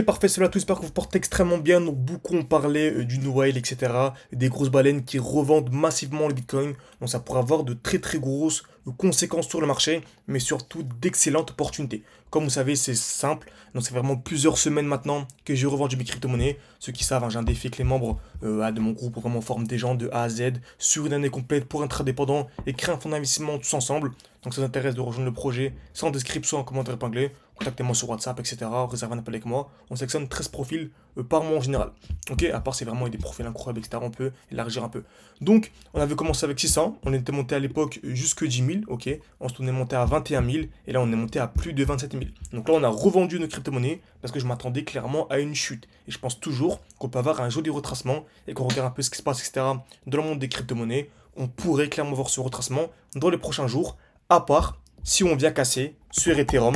Parfait, cela tout, j'espère que vous portez extrêmement bien. Donc, beaucoup ont parlé du New Whale, etc. Des grosses baleines qui revendent massivement le Bitcoin. Donc, ça pourrait avoir de très très grosses conséquences sur le marché, mais surtout d'excellentes opportunités. Comme vous savez, c'est simple. Donc, c'est vraiment plusieurs semaines maintenant que j'ai revendu mes crypto-monnaies. Ceux qui savent, hein, j'ai un défi avec les membres de mon groupe où vraiment on forme des gens de A à Z sur une année complète pour être indépendant et créer un fonds d'investissement tous ensemble. Donc, ça vous intéresse de rejoindre le projet, c'est en description, en commentaire épinglé. Contactez-moi sur WhatsApp, etc. Réservez un appel avec moi. On sélectionne 13 profils par mois en général. Ok, à part c'est vraiment des profils incroyables, etc. On peut élargir un peu. Donc, on avait commencé avec 600. On était monté à l'époque jusque 10 000. Ok, ensuite on est monté à 21 000. Et là, on est monté à plus de 27 000. Donc là, on a revendu nos crypto-monnaies parce que je m'attendais clairement à une chute. Et je pense toujours qu'on peut avoir un joli retracement et qu'on regarde un peu ce qui se passe, etc. Dans le monde des crypto-monnaies. On pourrait clairement voir ce retracement dans les prochains jours. À part si on vient casser sur Ethereum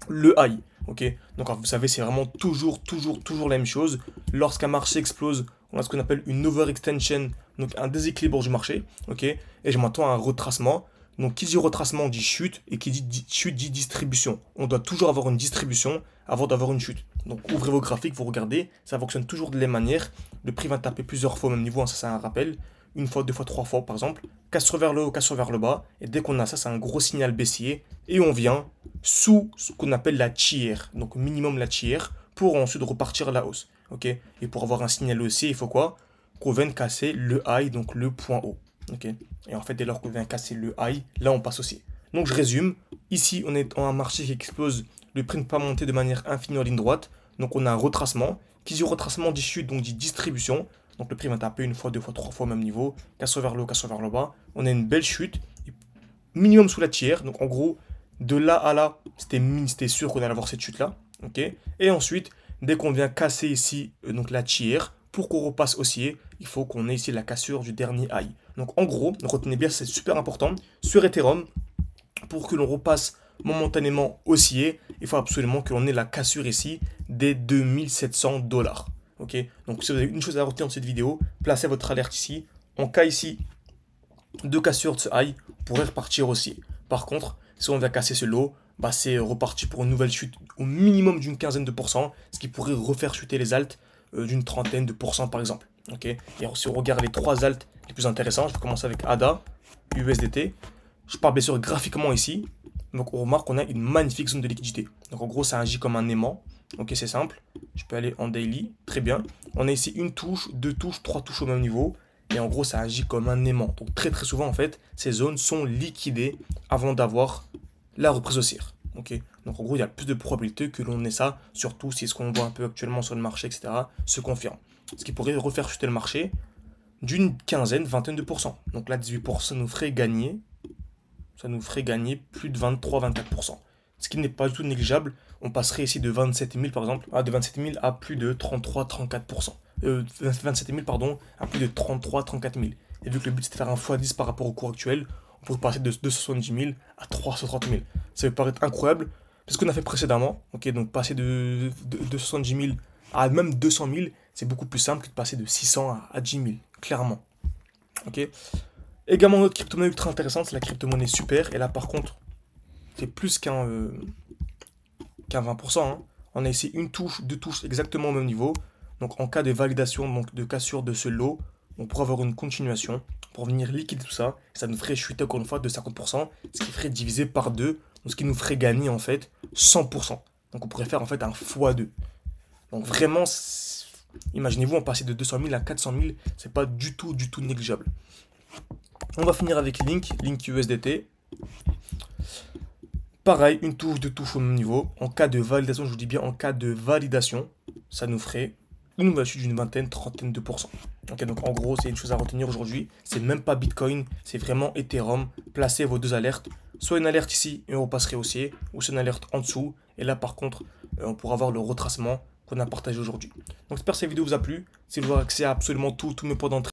le high. Ok, donc vous savez, c'est vraiment toujours la même chose. Lorsqu'un marché explose, on a ce qu'on appelle une overextension, donc un déséquilibre du marché. Ok, et je m'attends à un retracement. Donc qui dit retracement dit chute, et qui dit chute dit distribution. On doit toujours avoir une distribution avant d'avoir une chute. Donc ouvrez vos graphiques, vous regardez, ça fonctionne toujours de la même manière. Le prix va taper plusieurs fois au même niveau, hein, ça c'est un rappel. Une fois, deux fois, trois fois par exemple. Cassure vers le haut, cassure vers le bas. Et dès qu'on a ça, c'est un gros signal baissier. Et on vient sous ce qu'on appelle la tiers, donc minimum la tiers, pour ensuite repartir à la hausse. Ok. Et pour avoir un signal haussier, il faut quoi? Qu'on vienne casser le high, donc le point haut. Ok. Et en fait, dès lors qu'on vient casser le high, là on passe haussier. Donc je résume. Ici, on est dans un marché qui explose. Le prix ne peut pas monter de manière infinie en ligne droite. Donc on a un retracement. Qui dit retracement dit chute, donc dit distribution. Donc le prix va taper une fois, deux fois, trois fois au même niveau. Cassure vers le haut, cassure vers le bas. On a une belle chute. Minimum sous la tiers. Donc en gros, de là à là, c'était sûr qu'on allait avoir cette chute-là. Ok. Et ensuite, dès qu'on vient casser ici donc la tiers, pour qu'on repasse haussier, il faut qu'on ait ici la cassure du dernier high. Donc en gros, retenez bien, c'est super important. Sur Ethereum, pour que l'on repasse momentanément haussier, il faut absolument que l'on ait la cassure ici des 2700 dollars. Ok. Donc si vous avez une chose à retenir dans cette vidéo, placez votre alerte ici. En cas ici de cassure de ce high, on pourrait repartir haussier. Par contre, si on vient casser ce lot, bah c'est reparti pour une nouvelle chute au minimum d'une quinzaine de pourcents, ce qui pourrait refaire chuter les alts d'une trentaine de pourcents par exemple. Ok. Et si on regarde les trois alts les plus intéressants, je vais commencer avec ADA, USDT. Je parle bien sûr graphiquement ici. Donc on remarque qu'on a une magnifique zone de liquidité. Donc en gros, ça agit comme un aimant. Ok, c'est simple. Je peux aller en daily. Très bien. On a ici une touche, deux touches, trois touches au même niveau. Et en gros, ça agit comme un aimant. Donc très souvent, en fait, ces zones sont liquidées avant d'avoir la reprise haussière. Ok. Donc en gros, il y a plus de probabilité que l'on ait ça, surtout si ce qu'on voit un peu actuellement sur le marché, etc., se confirme. Ce qui pourrait refaire chuter le marché d'une quinzaine, vingtaine de pourcents. Donc là, 18%, ça nous ferait gagner plus de 23-24%. Ce qui n'est pas du tout négligeable. On passerait ici de 27 000 par exemple, de 27 000 à plus de 33-34%. 27 000 pardon, à plus de 33-34 000. Et vu que le but c'est de faire un x10 par rapport au cours actuel, on pourrait passer de 270 000 à 330 000. Ça peut paraître incroyable, c'est ce qu'on a fait précédemment. Ok, donc passer de 270 000 à même 200 000, c'est beaucoup plus simple que de passer de 600 à 10 000, clairement. Ok. Également, notre crypto-monnaie ultra intéressante, c'est la crypto-monnaie super. Et là, par contre, c'est plus qu'un 20%. Hein. On a ici une touche, deux touches exactement au même niveau. Donc, en cas de validation, donc de cassure de ce lot, on pourrait avoir une continuation pour venir liquider tout ça. Ça nous ferait chuter encore une fois de 50%, ce qui ferait diviser par 2, donc ce qui nous ferait gagner en fait 100%. Donc, on pourrait faire en fait un x2. Donc, vraiment, imaginez-vous, on passait de 200 000 à 400 000, c'est pas du tout négligeable. On va finir avec Link USDT. Pareil, une touche, deux touches au même niveau. En cas de validation, je vous dis bien en cas de validation, ça nous ferait une nouvelle chute d'une vingtaine, trentaine de pourcents. Ok, donc en gros, c'est une chose à retenir aujourd'hui. C'est même pas Bitcoin, c'est vraiment Ethereum. Placez vos deux alertes. Soit une alerte ici et on repasserait haussier, ou soit une alerte en dessous. Et là, par contre, on pourra avoir le retracement qu'on a partagé aujourd'hui. Donc j'espère que cette vidéo vous a plu. Si vous voulez avoir accès à absolument tous mes points d'entrée,